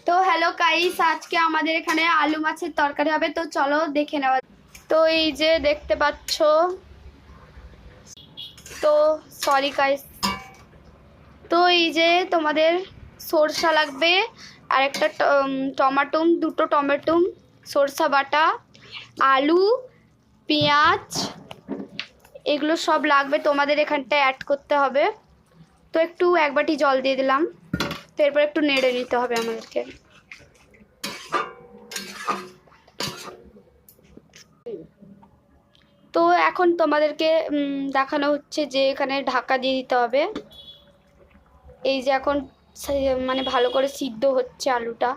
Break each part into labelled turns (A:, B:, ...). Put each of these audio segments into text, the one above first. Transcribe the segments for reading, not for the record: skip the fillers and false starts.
A: তো hello guys, আজকে আমাদের এখানে আলু মাছের তরকারি হবে। তো চলো দেখে নেওয়া। তো এই যে দেখতে পাচ্ছ, তো সরি গাইস, তো এই যে তোমাদের সরষা লাগবে, আর একটা দুটো টমেটো, সরষা বাটা, আলু, পেঁয়াজ, এগুলো সব লাগবে। তোমাদের এখানটায় অ্যাড করতে হবে। তো একটু এক বাটি জল দিয়ে দিলাম। তো এরপর একটু নেড়ে নিতে হবে আমাদেরকে। তো এখন তোমাদেরকে দেখানো হচ্ছে যে এখানে ঢাকা দিয়ে দিতে হবে। এই যে এখন মানে ভালো করে সিদ্ধ হচ্ছে আলুটা।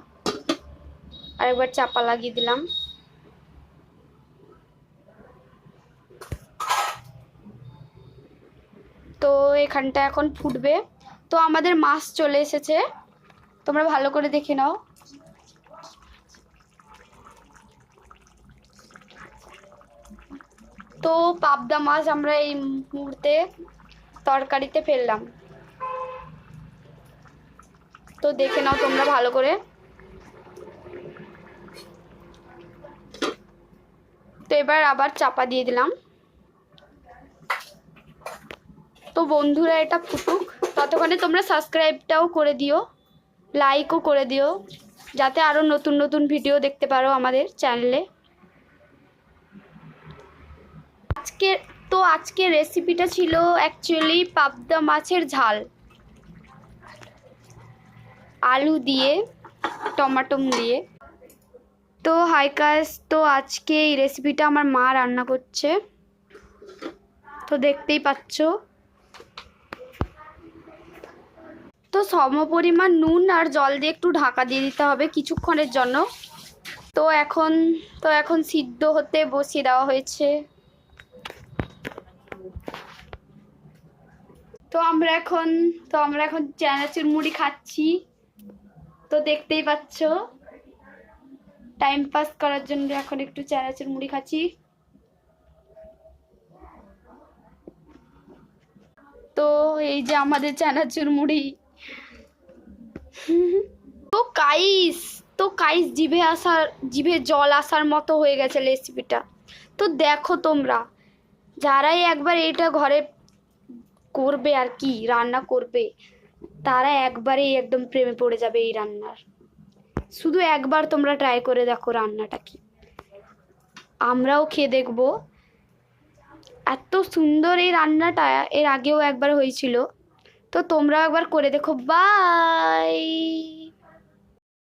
A: আরেকবার চাপা লাগিয়ে দিলাম। তো এখানটা এখন ফুটবে। তো আমাদের মাছ চলে এসেছে, তোমরা ভালো করে দেখে নাও। তো পাবদা মাছ আমরা এই মুহূর্তে তরকারিতে ফেললাম। তো দেখে নাও তোমরা ভালো করে। তো এবার আবার চাপা দিয়ে দিলাম। তো বন্ধুরা, এটা ফুটুক, ততক্ষণে তোমরা সাবস্ক্রাইবটাও করে দিও, লাইকও করে দিও, যাতে আরও নতুন নতুন ভিডিও দেখতে পারো আমাদের চ্যানেলে। আজকে রেসিপিটা ছিল অ্যাকচুয়ালি পাবদা মাছের ঝাল, আলু দিয়ে, টমেটো দিয়ে। তো হাই গাইস, তো আজকে এই রেসিপিটা আমার মা রান্না করছে, তো দেখতেই পাচ্ছ। তো সমপরিমাণ নুন আর জল দিয়ে একটু ঢাকা দিয়ে দিতে হবে কিছুক্ষণের জন্য। তো এখন সিদ্ধ হতে বসিয়ে দেওয়া হয়েছে। তো আমরা এখন চানাচুর মুড়ি খাচ্ছি। তো দেখতেই পাচ্ছ, টাইম পাস করার জন্য এখন একটু চানাচুর মুড়ি খাচ্ছি। তো এই যে আমাদের চানাচুর মুড়ি। তো গাইস জিভে জল আসার মতো হয়ে গেছে রেসিপিটা। তো দেখো তোমরা, যারাই একবার এটা ঘরে করবে আর কি রান্না করবে, তারা একবারেই একদম প্রেমে পড়ে যাবে এই রান্নার। শুধু একবার তোমরা ট্রাই করে দেখো রান্নাটা কি। আমরাও খেয়ে দেখবো। এত সুন্দর এই রান্নাটা এর আগেও একবার হয়েছিল। তো তোমরাও একবার করে দেখো। বাই।